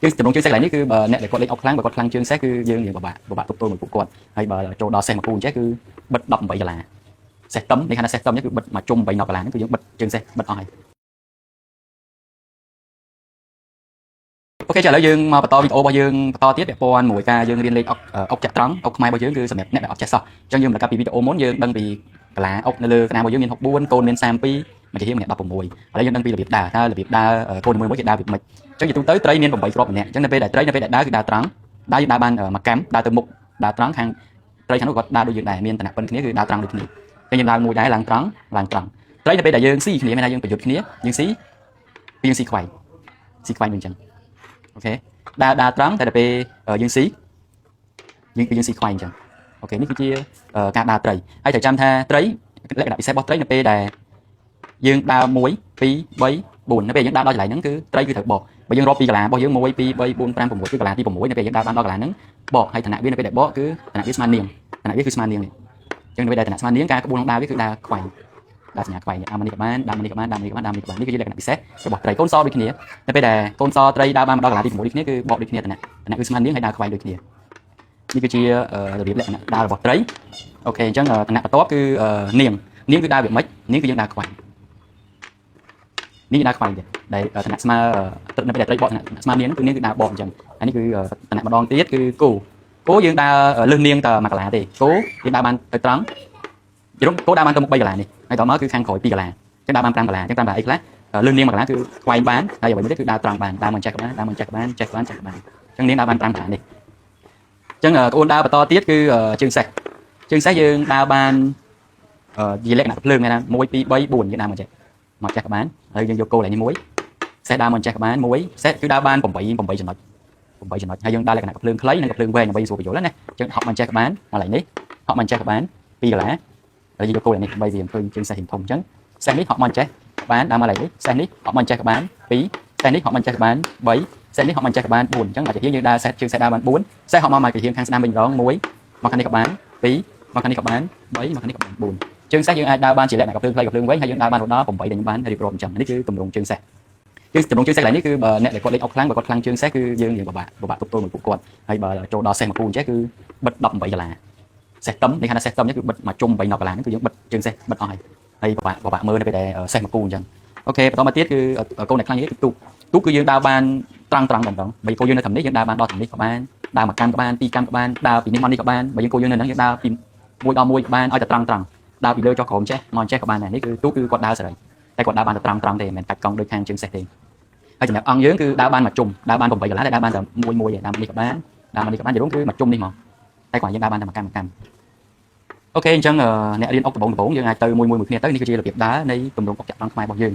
chứចំណងជើងសេះកន្លែងនេះគឺបើអ្នកដែលគាត់លេងអុកខ្លាំងបើគាត់ខ្លាំងជើងសេះគឺយើងនិយាយពិបាកទប់ទល់មួយពួកគាត់ហើយបើចូលដល់សេះមួយគូអញ្ចេះគឺបិទ18ដុល្លារសេះទឹមនេះគេថាសេះទឹមនេះគឺបិទមកជុំ8ដុល្លារនេះគឺយើងបិទជើងសេះបិទអស់ហើយអូខេចាឥឡូវយើងមកបន្តវីដេអូរបស់យើងបន្តទៀតពាក់ព័ន្ធមួយការយើងរៀនលេងអុកចាក់ត្រង់អុកខ្មែររបស់យើងគឺសម្រាប់អ្នកដែលអត់ចេះសោះអញ្ចឹងយើងមកកាពីវីដេអូមុនយើងដឹងពីកលាអុកនៅលើកណារបស់យើងមាន64កូនមាន32មួយជាមាន16ឥឡូវយើងដឹងពីរបៀបដើរថារបៀបដើរកូនមួយគេដើរពីម៉េចអញ្ចឹងជាទូទៅត្រីមាន8គ្រាប់ម្នាក់អញ្ចឹងនៅពេលដែលត្រីនៅពេលដែលដើរគឺដើរត្រង់ដើរយើងដើរបានមួយកាំដើរទៅមុខដើរត្រង់ខាងត្រីខាងនោះគាត់ដើរដូចយើងដែរមានតំណប៉ុនគ្នាគឺដើរត្រង់ដូចគ្នាអញ្ចឹងយើងដើរមួយដែរឡើងត្រង់ត្រីនៅពេលដែលយើងស៊ីគ្នាមានថាយើងប្រយុទ្ធគ្នាយើងស៊ីយើងស៊ីខ្វែងដូចអញ្ចឹងអូខេដើរត្រង់តែដល់ពេលយើងស៊ីយើងស៊ីខ្វែងអញ្ចឹងអូខេនេះគឺជាការដើរត្រីហើយត្រូវចាំថាត្រីលក្ខណៈពិសេសរបស់ត្រីនៅពេលដែលយើងដើរ1 2 3 4នៅពេលយើងដើរដល់កន្លែងហ្នឹងគឺត្រីគឺត្រូវបកបើយើងរាប់ពីកន្លារបស់យើង1 2 3 4 5 6គឺកន្លាទី6នៅពេលយើងដើរបានដល់កន្លែងហ្នឹងបកហើយឋានៈវានៅពេលដែលបកគឺឋានៈវាស្មើនាងឋានៈវាគឺស្មើនាងនេះអញ្ចឹងនៅពេលដែលឋានៈស្មើនាងការក្បួនក្នុងដើរវាគឺដើរខ្វែងដើរសញ្ញាខ្វែងអាមនេះក៏បានដើមនេះក៏បានដើមនេះក៏បានដើមនេះក៏បាននេះគឺជាលក្ខណៈពិសេសរបស់ត្រីកូនសដូចគ្នានៅពេលដែលកូនសត្រីដើរបានមកដល់កន្លែងទី6ដូចគ្នាគឺបកដូចគ្នាឋានៈគឺស្មើនាងហើយដើរខ្វែងដូចគ្នានេះគឺជារបៀបលក្ខណៈដើររបស់ត្រីអូខេអញ្ចឹងឋានៈបន្ទាប់គឺនាងគឺដើរវាមិននាងគឺយើងដើរខ្វែងនេះដើរខ្វែងទៀតដែលឋានៈស្មើនៅពេលដែលត្រីបកឋានៈស្មើនាងគឺនាងគឺដើរបកអញ្ចឹងហើយនេះគឺឋានៈម្ដងទៀតគឺគោយើងដើរលើសនាងតមួយកន្លាទេគោយើងដើរបានទៅត្រង់យល់គោដើរបានទៅមុខ3កន្លានេះហើយតមកគឺខាងក្រោយ2កន្លាអញ្ចឹងដើរបាន5កន្លាអញ្ចឹងតាមតែអីខ្លះលើសនាងមួយកន្លាគឺខ្វែងបានហើយអ្វីទៀតគឺដើរត្រង់បានដើរមិនចេះក៏បានដើរមិនចេះក៏បានចេះក៏បានអញ្ចឹងនាងដើរបាន5កន្លានេះអញ្ចឹងក្បួនដើរបន្តទៀតគឺជើងសេះយើងដើរបានជាលក្ខណៈភ្លើងមានថា1 2 3 4យើងដើរមិនចេះមកចេះក៏បានហើយយើងយកគោលនេះមួយសេះដើរមិនចេះក៏បានមួយសេះគឺដើរបាន8ចំណុចហើយយើងដើរលក្ខណៈភ្លើងខ្លីនិងភ្លើងវែងដើម្បីស្រួលបញ្យល់ណាអញ្ចឹងហក់មិនចេះក៏បានកន្លែងនេះហក់មិនចេះក៏បាន2កន្លាហើយយើងយកគោលនេះដើម្បីវាឃើញជើងសេះធំអញ្ចឹងសេះនេះហក់មិនចេះបានដើរមកកន្លែងនេះសេះនេះហក់មិនចេះក៏បាន2សេះនេះហក់មិនចេះក៏បាន3សេះនេះហក់មិនចេះក៏បាន4អញ្ចឹងមកជាយើងដើរសេះជើងសេះដើរបាន4សេះហក់មកជាខាងស្ដាំវិញម្ដង1មកខាងនេះក៏បាន2មកខាងនេះក៏បាន3មកខាងនេះក៏បាន4ជើងសេះយើងអាចដើរបានជាលក្ខណៈភ្លើងខ្លីភ្លើងវែងហើយយើងដើរបានរហូតដល់8ដែលខ្ញុំបានរៀបរាប់អញ្ចឹងនេះគឺទម្រង់ជើងសេះចំណងជើងសេះកន្លែងនេះគឺបើអ្នកដែលគាត់លេងអុកខ្លាំងបើគាត់ខ្លាំងជើងសេះគឺយើងពិបាកទប់ទល់មួយពួកគាត់ហើយបើចូលដល់សេះមួយគូអញ្ចឹងគឺបិទ18ដុល្លារសេះទឹមនេះគេថាសេះទឹមនេះគឺបិទមកជុំ8ដុល្លារនេះគឺយើងបិទជើងសេះបិទអស់ហើយពិបាកមើលនៅពេលដែលសេះមួយគូអញ្ចឹងអូខេបន្តមកទៀតគឺកូនដែលខ្លាំងនេះគឺទូកគឺយើងដើរបានត្រង់តែម្ដងបើគោយើងនៅតាមនេះយើងដើរបានដល់តាមនេះក៏បានដើរមួយកម្មក៏បានពីរកម្មក៏បានដើរពីនេះមកនេះក៏បានបើយើងគោយើងនៅហ្នឹងយើងដើរពី1ដល់1ក៏បានឲ្យតែត្រង់ដើរពីលើចុះក្រោមចេះមកចេះក៏បានដែរនេះគឺទូកគឺគាត់ដើរសេរីតែគាត់ដើរបានតែត្រង់ទេមិនមែនកាច់កង់ដូចខាងជើងសេះទេហើយចំណែកអង្គយើងគឺដើរបានមកជុំដើរបាន8កន្លះតែដើរបានតែមួយដើរនេះក៏បានដើរមកនេះក៏បានយល់គឺមកជុំនេះហ្មងតែគាត់យើងដើរបានតែមួយកម្មអូខេអញ្ចឹងអ្នករៀនអុកដំបងយើងអាចទៅមួយគ្នាទៅនេះគឺជារបៀបដើរនៃទម្រង់អុកចាក់ត្រង់ខ្មែររបស់យើង